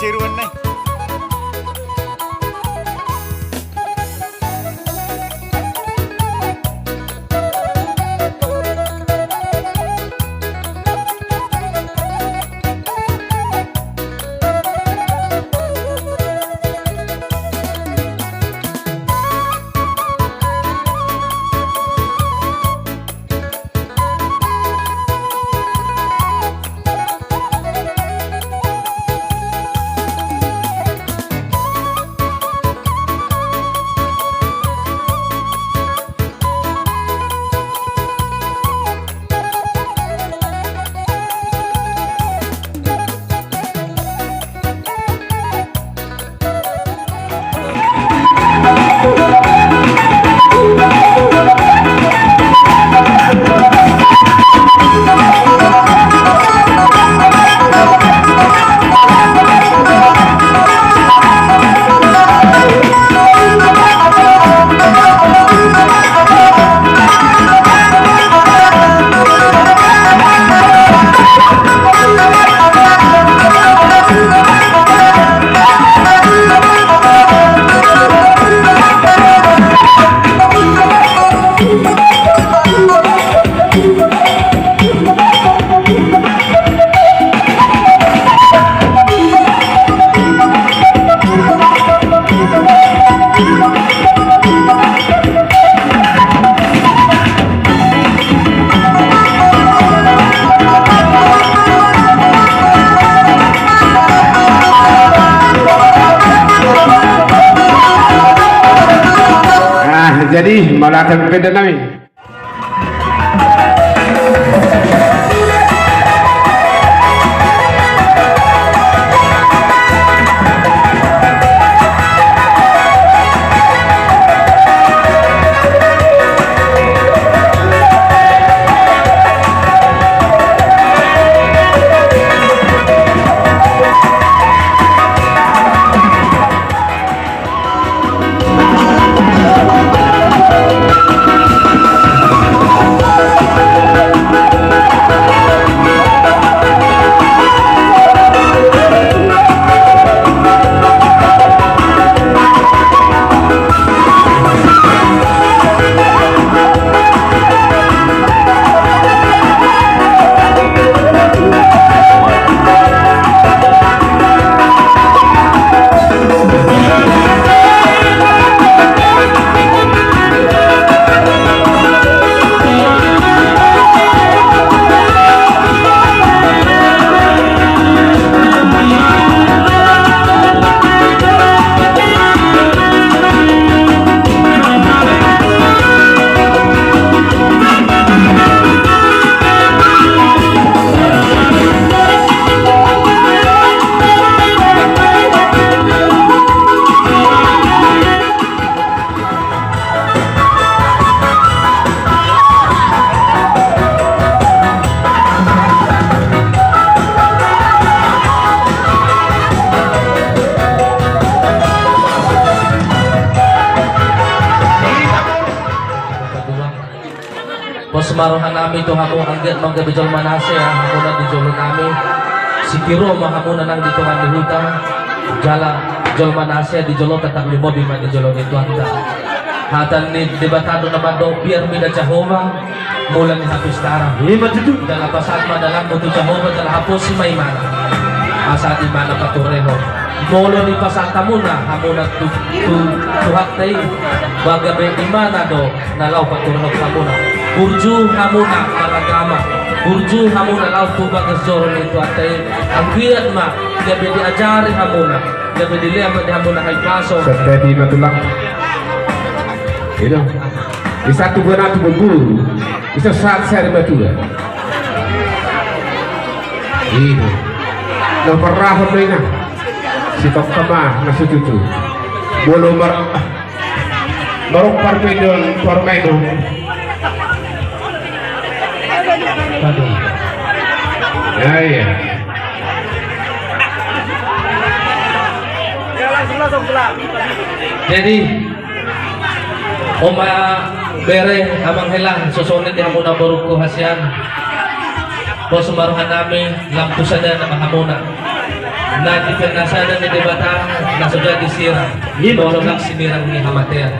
Siruan na. Jadi malah akan beda namin. Semaruhan nami itong ako anggat manggabijol manase ako na di jolo nami si Kiro mahamuna nang dito nga dihutang jala jol manase di jolo tatang limo di man di jolo nito handa hatan ni debatado naman do biar mida Jehovah mula ni hapis tara dala pasat madalang mutu Jehovah dala hapos si Maymana asa di mana patureho molo ni pasata muna hamuna tuhat tayo bagabe imana do nalaw patureho kamuna burju hamuna malagama burju hamuna law tuba gasoro nito atay ang biat ma gabi diajari hamuna gabi diliam di hamuna hay paso seperti matulang itu bisa tu berat berburu bisa saat saya betul itu nomor rahot na si kama nasi tutu bolo marok parpedon parmaido. Ya iya. Jadi Oma bere amang helang susunit yang muna buruk ko hasyan po sumaruhan namin lampusan na mahamuna na dipernasada ni debata na sudah disirang tolong sinirang ni hamatea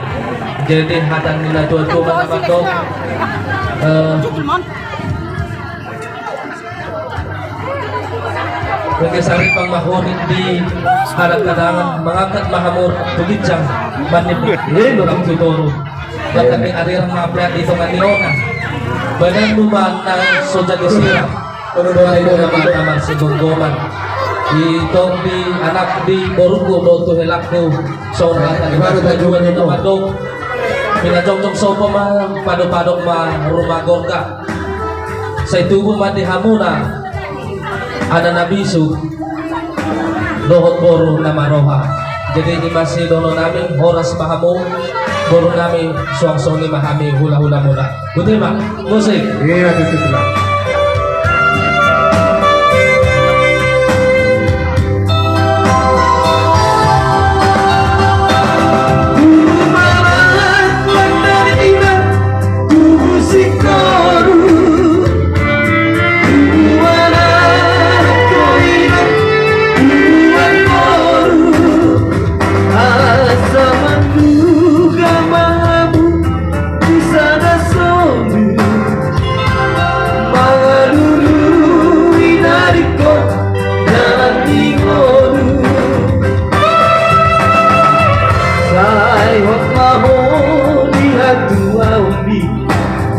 jadi hatan nila tuwa-tuwa naman to Pagkasari pang mahunit di harap kadangan mangangkat mahamor tugidjang maniput ang tuturo bakit may arirang mga plat dito nga nilongan banan lumaan ng sodya disira Pagkakay ko naman naman si Gonggoman itong di anak di Borugo Loto Helakko Sora Baru tajuan ito madong pinajong-jong sopa padok-padok rumagorga sa itubo man di hamuna ada nabisu dohot boro na maroha jadi di masih dono namin oras mahamu boro namin suang-suang mahami hula-hula muna buti ba? Musik Iya, itu lah.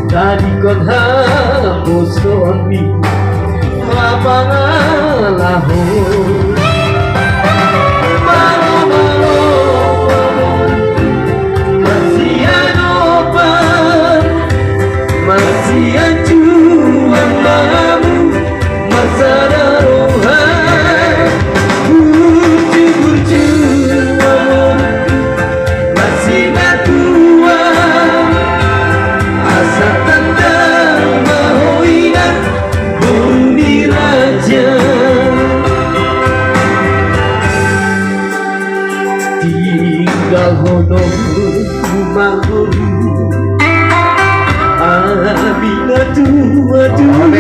Tadi kon hapus suami mapangalahu Malo-malo masih anopan masih acuan mamu masa darohan burcu-burcu masih natua asa tentang mahoina bumi raja tinggal honor manguru Aminatu aduh